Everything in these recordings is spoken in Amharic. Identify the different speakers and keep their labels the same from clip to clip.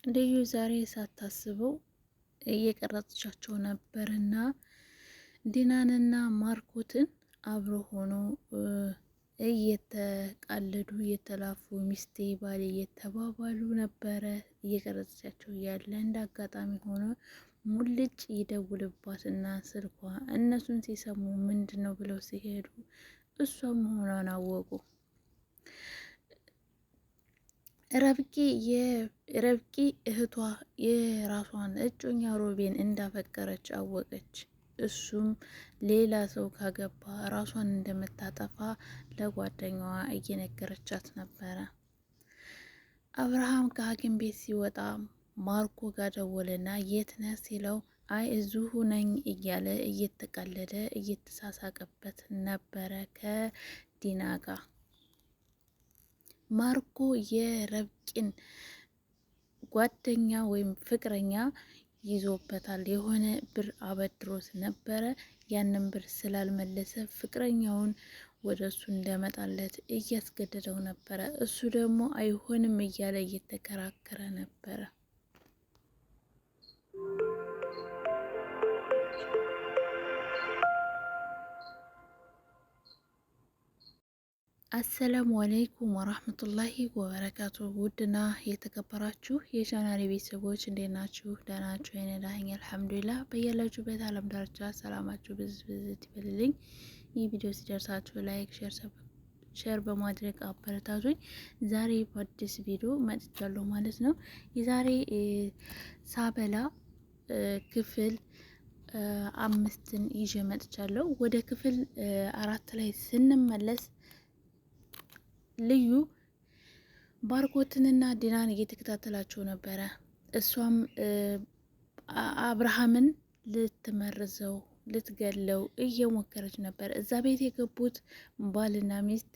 Speaker 1: ልዩ ዛሬ ሳታስበው እየቀረጸቻቸው ነበርና ዲናንና ማርኮትን አብሮ ሆኖ እየተቃለዱ እየተላፉ ሚስቴ ባሌ እየተባባሉ ነበረ። እየቀረጸቻቸው ያለ እንደ አጋጣሚ ሆኖ ሙልጭ ይደውልባትና ስልኳ እነሱን ሲሰሙ ምንድን ነው ብለው ሲሄዱ እሷ መሆኗን አወቁ። ረብቂ እህቷ የራሷን እጮኛ ሮቤን እንዳፈቀረች አወቀች። እሱም ሌላ ሰው ካገባ ራሷን እንደምታጠፋ ለጓደኛዋ እየነገረቻት ነበረ። አብርሃም ከሐኪም ቤት ሲወጣ ማርኮ ጋር ደወለና የት ነህ ሲለው አይ እዚሁ ነኝ እያለ እየተቀለደ እየተሳሳቀበት ነበረ ከዲና ጋር። ማርኮ የረብቂን ጓደኛ ወይም ፍቅረኛ ይዞበታል። የሆነ ብር አበድሮት ነበረ። ያንን ብር ስላልመለሰ ፍቅረኛውን ወደ እሱ እንደመጣለት እያስገደደው ነበረ። እሱ ደግሞ አይሆንም እያለ እየተከራከረ ነበረ። አሰላሙ አለይኩም ወራህመቱላሂ ወበረካቱ። ውድና የተከበራችሁ የቻናሌ ቤተሰቦች እንዴት ናችሁ? ደህና ናችሁ? የኔ ዳኝ አልሐምዱሊላህ። በያላችሁበት ዓለም ዳርቻ ሰላማችሁ ብዝት ይበልልኝ። ይህ ቪዲዮ ሲደርሳችሁ ላይክ፣ ሼር በማድረግ አበረታቱኝ። ዛሬ በአዲስ ቪዲዮ መጥቻለሁ ማለት ነው። የዛሬ ሳበላ ክፍል 5ን ይዤ መጥቻለሁ። ወደ ክፍል 4 ላይ ስንመለስ ልዩ ባርኮትንና ዲናን እየተከታተላቸው ነበረ። እሷም አብርሃምን ልትመርዘው ልትገለው እየሞከረች ነበር። እዛ ቤት የገቡት ባልና ሚስት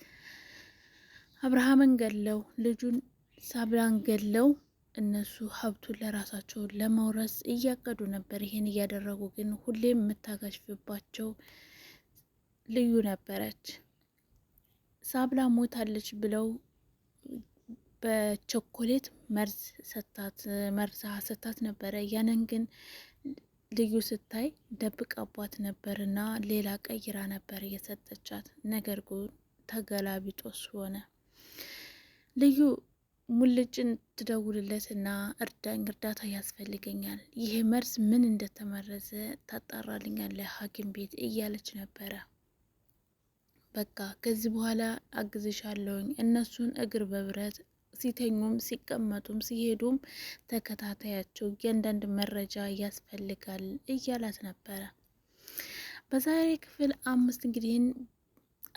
Speaker 1: አብርሃምን ገለው ልጁን ሳብላን ገለው እነሱ ሀብቱን ለራሳቸው ለማውረስ እያቀዱ ነበር። ይሄን እያደረጉ ግን ሁሌም የምታጋሽፍባቸው ልዩ ነበረች። ሳብላ ሞታለች ብለው በቾኮሌት መርዝ ሰታት ነበረ። ያንን ግን ልዩ ስታይ ደብቃባት ነበርና ሌላ ቀይራ ነበር የሰጠቻት። ነገር ግን ተገላቢጦስ ሆነ። ልዩ ሙልጭን ትደውልለትና እርዳኝ፣ እርዳታ ያስፈልገኛል፣ ይሄ መርዝ ምን እንደተመረዘ ታጣራልኛለህ ሐኪም ቤት እያለች ነበረ። በቃ ከዚህ በኋላ አግዝሻለሁኝ፣ እነሱን እግር በብረት ሲተኙም ሲቀመጡም ሲሄዱም ተከታታያቸው፣ እያንዳንድ መረጃ ያስፈልጋል እያላት ነበረ። በዛሬ ክፍል 5 እንግዲህ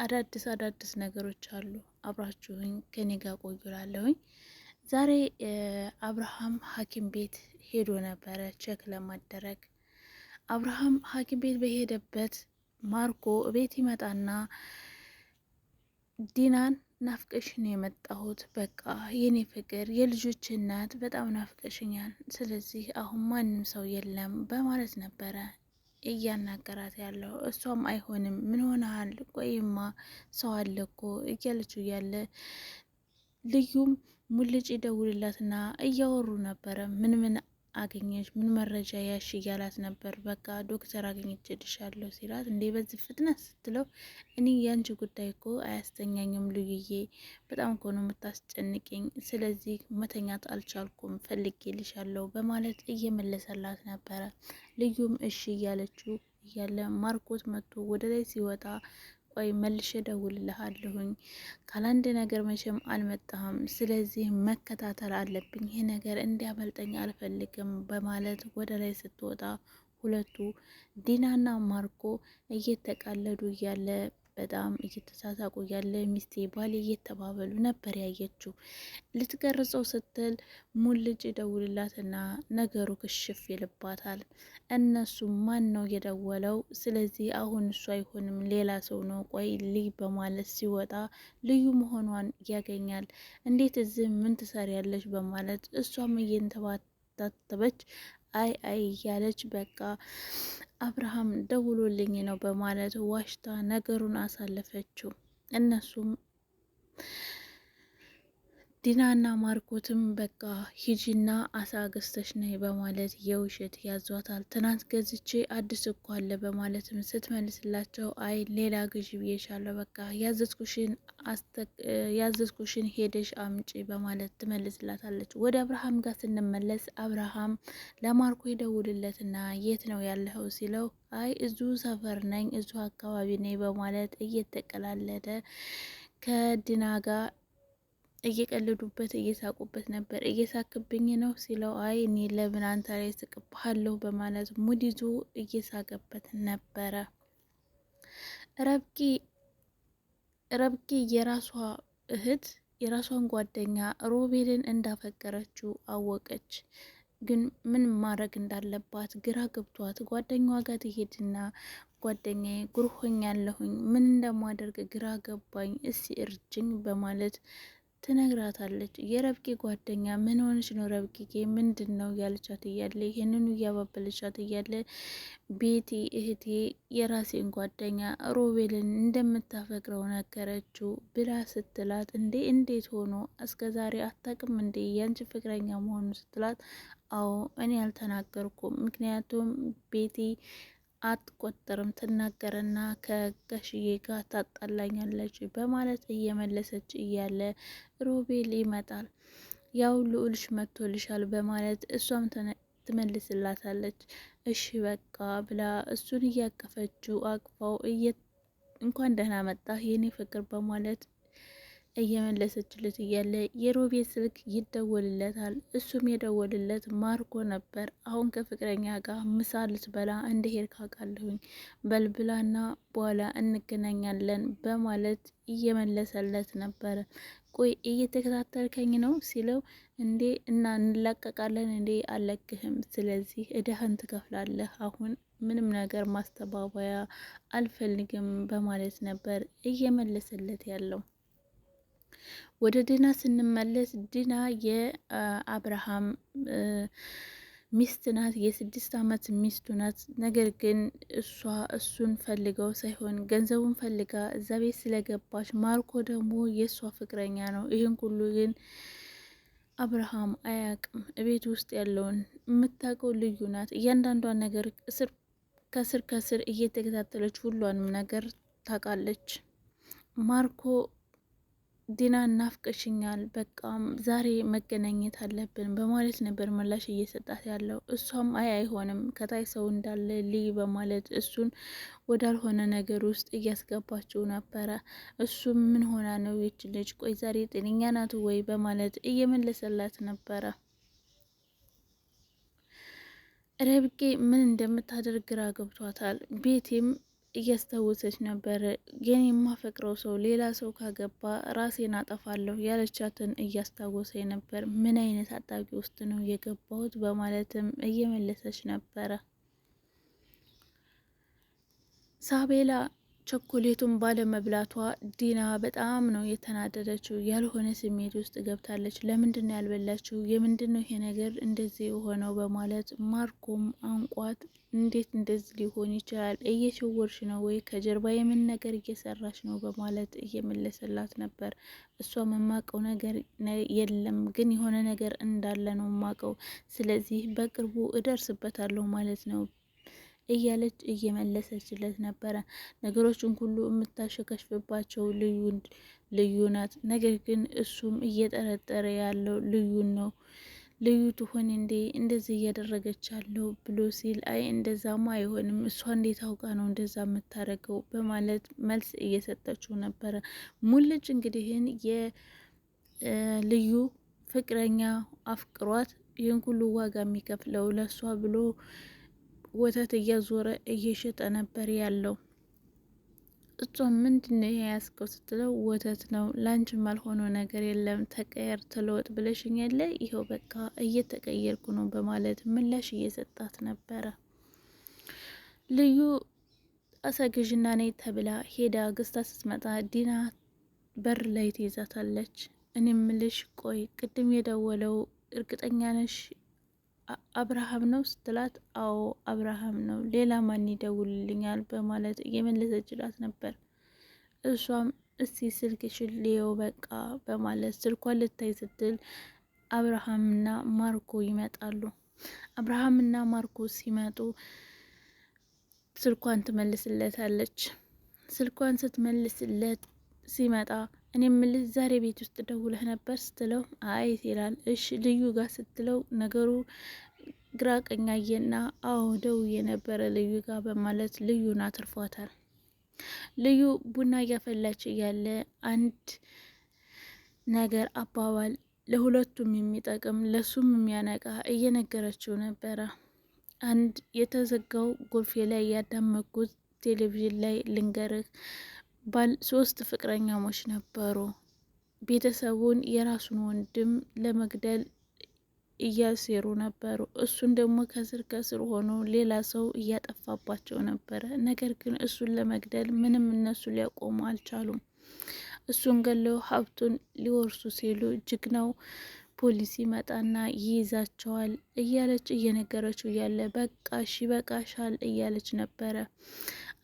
Speaker 1: አዳዲስ ነገሮች አሉ። አብራችሁኝ ከኔ ጋር ቆዩላለሁኝ። ዛሬ አብርሃም ሐኪም ቤት ሄዶ ነበረ ቼክ ለማደረግ። አብርሃም ሐኪም ቤት በሄደበት ማርኮ ቤት ይመጣና ዲናን ናፍቀሽ ነው የመጣሁት፣ በቃ የኔ ፍቅር የልጆች እናት በጣም ናፍቀሽኛል፣ ስለዚህ አሁን ማንም ሰው የለም በማለት ነበረ እያናገራት ያለው። እሷም አይሆንም፣ ምን ሆነሃል? ቆይማ ሰው አለ እኮ እያለችው ያለ ልዩም ሙልጭ ይደውልላትና እያወሩ ነበረ። ምን አገኘች? ምን መረጃ ያሽ እያላት ነበር። በቃ ዶክተር አገኘችልሻለሁ ሲላት እንዴ በዚህ ፍጥነት ስትለው እኔ ያንቺ ጉዳይ እኮ አያስተኛኝም ልዩዬ፣ በጣም እኮ ነው የምታስጨንቅኝ፣ ስለዚህ መተኛት አልቻልኩም ፈልጌልሻለሁ በማለት እየመለሰላት ነበረ። ልዩም እሺ እያለችው እያለ ማርኮት መጥቶ ወደ ላይ ሲወጣ ቆይ መልሼ እደውልልሃለሁኝ፣ ካላንድ ነገር መቼም አልመጣህም፣ ስለዚህ መከታተል አለብኝ፣ ይሄ ነገር እንዲያመልጠኝ አልፈልግም በማለት ወደ ላይ ስትወጣ ሁለቱ ዲናና ማርኮ እየተቃለዱ እያለ በጣም እየተሳሳቁ እያለ ሚስቴ ባሌ እየተባበሉ ነበር ያየችው። ልትቀርጸው ስትል ሙልጭ ደውልላትና ነገሩ ክሽፍ ይልባታል። እነሱ ማን ነው የደወለው? ስለዚህ አሁን እሱ አይሆንም ሌላ ሰው ነው፣ ቆይ ልይ በማለት ሲወጣ ልዩ መሆኗን ያገኛል። እንዴት እዚህ ምን ትሰሪያለች? በማለት እሷም እየተባታተበች አይ እያለች በቃ አብርሃም ደውሎልኝ ነው በማለት ዋሽታ ነገሩን አሳለፈችው። እነሱም ዲናና ማርኮትም በቃ ሂጂና አሳ ገዝተሽ ነይ በማለት የውሸት ያዟታል። ትናንት ገዝቼ አዲስ እኮ አለ በማለትም ስትመልስላቸው አይ ሌላ ግዢ ብዬሻለሁ፣ በቃ ያዘዝኩሽን ሄደሽ አምጪ በማለት ትመልስላታለች። ወደ አብርሃም ጋር ስንመለስ አብርሃም ለማርኮ ይደውልለትና የት ነው ያለኸው ሲለው አይ እዙ ሰፈር ነኝ፣ እዙ አካባቢ ነኝ በማለት እየተቀላለደ ከዲና ጋር እየቀለዱበት እየሳቁበት ነበር። እየሳክብኝ ነው ሲለው አይ እኔ ለምን አንተ ላይ ስቅብሃለሁ በማለት ሙድ ይዞ እየሳቀበት ነበረ። ረብቂ የራሷ እህት የራሷን ጓደኛ ሮቤልን እንዳፈቀረችው አወቀች። ግን ምን ማድረግ እንዳለባት ግራ ገብቷት ጓደኛዋ ጋር ትሄድና ጓደኛዬ ጉርሆኝ ያለሁኝ ምን እንደማደርግ ግራ ገባኝ፣ እስቲ እርጅኝ በማለት ትነግራታለች። የረብቂ ጓደኛ ምን ሆነች ነው ረብቂዬ ምንድን ነው ያለቻት እያለ ይህንኑ እያባበለቻት እያለ ቤቲ እህቴ የራሴን ጓደኛ ሮቤልን እንደምታፈቅረው ነገረችው ብላ ስትላት እንዴት ሆኖ እስከዛሬ አታውቅም እንዴ ያንቺ ፍቅረኛ መሆኑ ስትላት አዎ እኔ አልተናገርኩም፣ ምክንያቱም ቤቲ አትቆጠርም ትናገርና ከጋሽዬ ጋር ታጣላኛለች በማለት እየመለሰች እያለ ሮቤል ይመጣል። ያው ልዑልሽ መጥቶልሻል በማለት እሷም ትመልስላታለች። እሺ በቃ ብላ እሱን እያቀፈችው አቅፋው እንኳን ደህና መጣ የኔ ፍቅር በማለት እየመለሰችለት እያለ የሮቤል ስልክ ይደወልለታል። እሱም የደወልለት ማርኮ ነበር። አሁን ከፍቅረኛ ጋር ምሳ ልትበላ እንደሄድ ካቃለሁኝ በልብላና በኋላ እንገናኛለን በማለት እየመለሰለት ነበረ። ቆይ እየተከታተልከኝ ነው ሲለው እንዴ እና እንላቀቃለን እንዴ አለቅህም፣ ስለዚህ እዳህን ትከፍላለህ፣ አሁን ምንም ነገር ማስተባበያ አልፈልግም በማለት ነበር እየመለሰለት ያለው። ወደ ዲና ስንመለስ ዲና የአብርሃም ሚስት ናት። የ6 ዓመት ሚስቱ ናት። ነገር ግን እሱን ፈልገው ሳይሆን ገንዘቡን ፈልጋ እዛ ቤት ስለገባች፣ ማርኮ ደግሞ የእሷ ፍቅረኛ ነው። ይህን ሁሉ ግን አብርሃም አያውቅም። ቤት ውስጥ ያለውን የምታውቀው ልዩ ናት። እያንዳንዷን ነገር ከስር እየተከታተለች ሁሏንም ነገር ታውቃለች። ማርኮ ዲና እናፍቀሽኛል፣ በቃም ዛሬ መገናኘት አለብን በማለት ነበር ምላሽ እየሰጣት ያለው። እሷም አይሆንም ከታይ ሰው እንዳለ ልይ በማለት እሱን ወዳልሆነ ነገር ውስጥ እያስገባችው ነበረ። እሱም ምን ሆና ነው ይች ልጅ፣ ቆይ ዛሬ ጤነኛ ናት ወይ በማለት እየመለሰላት ነበረ። ረብቄ ምን እንደምታደርግ ግራ ገብቷታል። ቤቴም እያስታወሰች ነበር። የኔ የማፈቅረው ሰው ሌላ ሰው ካገባ ራሴን አጠፋለሁ ያለቻትን እያስታወሰ ነበር። ምን አይነት አጣብቂ ውስጥ ነው የገባሁት በማለትም እየመለሰች ነበረ። ሳቤላ ቸኮሌቱን ባለመብላቷ ዲና በጣም ነው የተናደደችው። ያልሆነ ስሜት ውስጥ ገብታለች። ለምንድን ነው ያልበላችው? የምንድን ነው ይሄ ነገር እንደዚህ የሆነው? በማለት ማርኮም አንቋት እንዴት እንደዚህ ሊሆን ይችላል? እየሸወርሽ ነው ወይ? ከጀርባ የምን ነገር እየሰራች ነው? በማለት እየመለሰላት ነበር። እሷ የማውቀው ነገር የለም፣ ግን የሆነ ነገር እንዳለ ነው የማውቀው። ስለዚህ በቅርቡ እደርስበታለሁ ማለት ነው እያለች እየመለሰችለት ነበረ። ነገሮችን ሁሉ የምታሸከሽፍባቸው ልዩ ናት። ነገር ግን እሱም እየጠረጠረ ያለው ልዩን ነው። ልዩ ትሆን እንዴ እንደዚህ እያደረገች ያለው ብሎ ሲል አይ እንደዛማ አይሆንም፣ እሷ እንዴት አውቃ ነው እንደዛ የምታደርገው በማለት መልስ እየሰጠችው ነበረ። ሙልጭ እንግዲህን የልዩ ፍቅረኛ አፍቅሯት ይህን ሁሉ ዋጋ የሚከፍለው ለእሷ ብሎ ወተት እያዞረ እየሸጠ ነበር ያለው። እሷም ምንድነው የያዝከው ስትለው ወተት ነው፣ ላንቺም አልሆነው ነገር የለም ተቀየር ተለወጥ ብለሽኝ የለ ይኸው በቃ እየተቀየርኩ ነው በማለት ምላሽ እየሰጣት ነበረ። ልዩ አሳግዥና ነይ ተብላ ሄዳ ገዝታ ስትመጣ ዲና በር ላይ ትይዛታለች። እኔ ምልሽ ቆይ ቅድም የደወለው እርግጠኛ ነሽ አብርሃም ነው ስትላት፣ አዎ አብርሃም ነው፣ ሌላ ማን ይደውልልኛል በማለት እየመለሰችላት ነበር። እሷም እስቲ ስልክሽን ልየው በቃ በማለት ስልኳን ልታይ ስትል አብርሃምና ማርኮ ይመጣሉ። አብርሃምና ማርኮ ሲመጡ ስልኳን ትመልስለታለች። ስልኳን ስትመልስለት ሲመጣ እኔ ምልሽ ዛሬ ቤት ውስጥ ደውለህ ነበር ስትለው አይ ይላል። እሺ ልዩ ጋር ስትለው ነገሩ ግራ ቀኛዬና አዎ ደውዬ ነበረ ልዩ ጋር በማለት ልዩን አትርፏታል። ልዩ ቡና እያፈላች እያለ አንድ ነገር አባባል ለሁለቱም የሚጠቅም ለሱም የሚያነቃ እየነገረችው ነበረ። አንድ የተዘጋው ጎልፌ ላይ ያዳመኩት ቴሌቪዥን ላይ ልንገርህ፣ ባል 3 ፍቅረኛሞች ነበሩ። ቤተሰቡን የራሱን ወንድም ለመግደል እያሴሩ ነበሩ። እሱን ደግሞ ከስር ከስር ሆኖ ሌላ ሰው እያጠፋባቸው ነበረ። ነገር ግን እሱን ለመግደል ምንም እነሱ ሊያቆሙ አልቻሉም። እሱን ገለው ሀብቱን ሊወርሱ ሲሉ ጀግናው ፖሊስ ይመጣና ይይዛቸዋል እያለች እየነገረችው እያለ በቃ እሺ በቃሻል እያለች ነበረ።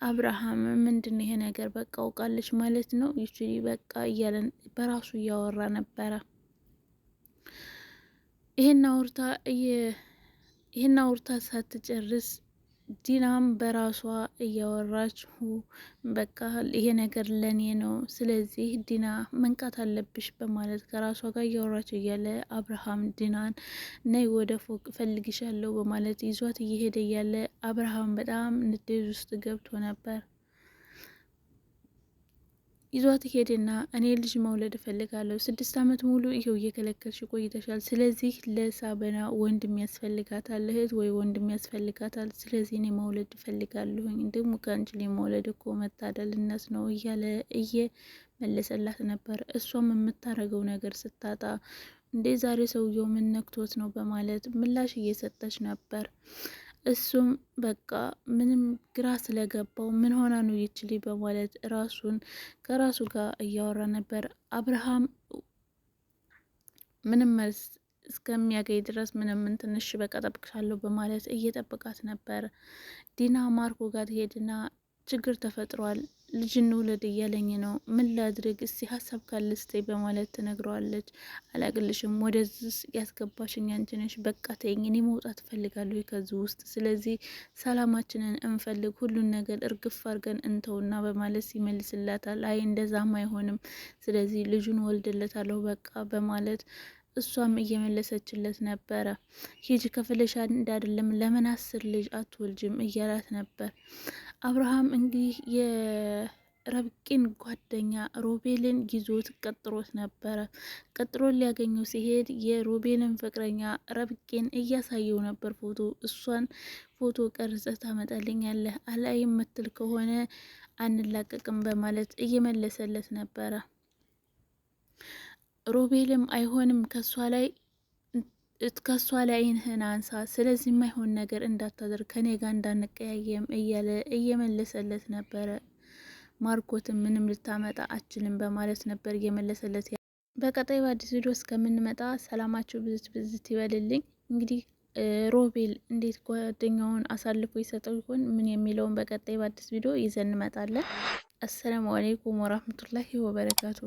Speaker 1: አብርሃም ምንድን ይሄ ነገር በቃ አውቃለች ማለት ነው ይቺ በቃ እያለን በራሱ እያወራ ነበረ። ይሄን አውርታ ሳትጨርስ ዲናም በራሷ እያወራች በቃ ይሄ ነገር ለኔ ነው፣ ስለዚህ ዲና መንቃት አለብሽ በማለት ከራሷ ጋር እያወራች እያለ አብርሃም ዲናን ነይ ወደ ፎቅ ፈልግሻለሁ በማለት ይዟት እየሄደ እያለ አብርሃም በጣም ንዴት ውስጥ ገብቶ ነበር። ይዟት ሄድና እኔ ልጅ መውለድ እፈልጋለሁ፣ 6 ዓመት ሙሉ ይሄው እየከለከልሽ ቆይተሻል። ስለዚህ ለሳበና ወንድም ያስፈልጋታል፣ እህት ወይ ወንድም ያስፈልጋታል። ስለዚህ እኔ መውለድ እፈልጋለሁኝ፣ ደግሞ ከአንቺ ላይ መውለድ እኮ መታደልነት ነው እያለ እየመለሰላት ነበር። እሷም የምታረገው ነገር ስታጣ እንዴ ዛሬ ሰውየው ምን ነክቶት ነው በማለት ምላሽ እየሰጠች ነበር። እሱም በቃ ምንም ግራ ስለገባው ምን ሆና ነው ይችሊ በማለት ራሱን ከራሱ ጋር እያወራ ነበር። አብርሃም ምንም መልስ እስከሚያገኝ ድረስ ምንም ትንሽ በቃ ጠብቅሻለሁ በማለት እየጠበቃት ነበር። ዲና ማርኮ ጋር ትሄድና ችግር ተፈጥሯል፣ ልጅ እንውለድ እያለኝ ነው፣ ምን ላድርግ እስቲ ሀሳብ ካለስተይ በማለት ትነግረዋለች። አላቅልሽም፣ ወደዚህ ያስገባሽኝ አንቺ ነሽ፣ በቃ ተይኝ፣ እኔ መውጣት እፈልጋለሁ ከዚህ ውስጥ፣ ስለዚህ ሰላማችንን እንፈልግ፣ ሁሉን ነገር እርግፍ አድርገን እንተውና በማለት ይመልስላታል። አይ እንደዛም አይሆንም፣ ስለዚህ ልጁን ወልድለታለሁ በቃ በማለት እሷም እየመለሰችለት ነበረ። ሂጂ ከፍለሻ እንዳይደለም ለምን 10 ልጅ አትወልጅም እያላት ነበር። አብርሃም እንግዲህ የረብቃን ጓደኛ ሮቤልን ይዞት ቀጥሮት ነበረ። ቀጥሮ ሊያገኘው ሲሄድ የሮቤልን ፍቅረኛ ረብቃን እያሳየው ነበር ፎቶ። እሷን ፎቶ ቀርጸህ ታመጣልኛለህ፣ አላይ የምትል ከሆነ አንላቀቅም በማለት እየመለሰለት ነበረ። ሮቤልም አይሆንም ከሷ ላይ አይንህን አንሳ፣ ስለዚህ የማይሆን ነገር እንዳታደርግ፣ ከኔ ጋር እንዳንቀያየም እያለ እየመለሰለት ነበረ። ማርኮትም ምንም ልታመጣ አችልም በማለት ነበር እየመለሰለት። በቀጣይ በአዲስ ቪዲዮ እስከምንመጣ ሰላማችሁ ብዝት ብዝት ይበልልኝ። እንግዲህ ሮቤል እንዴት ጓደኛውን አሳልፎ ይሰጠው ይሆን ምን የሚለውን በቀጣይ በአዲስ ቪዲዮ ይዘን እንመጣለን። አሰላሙ አለይኩም ወራህመቱላሂ ወበረካቱ።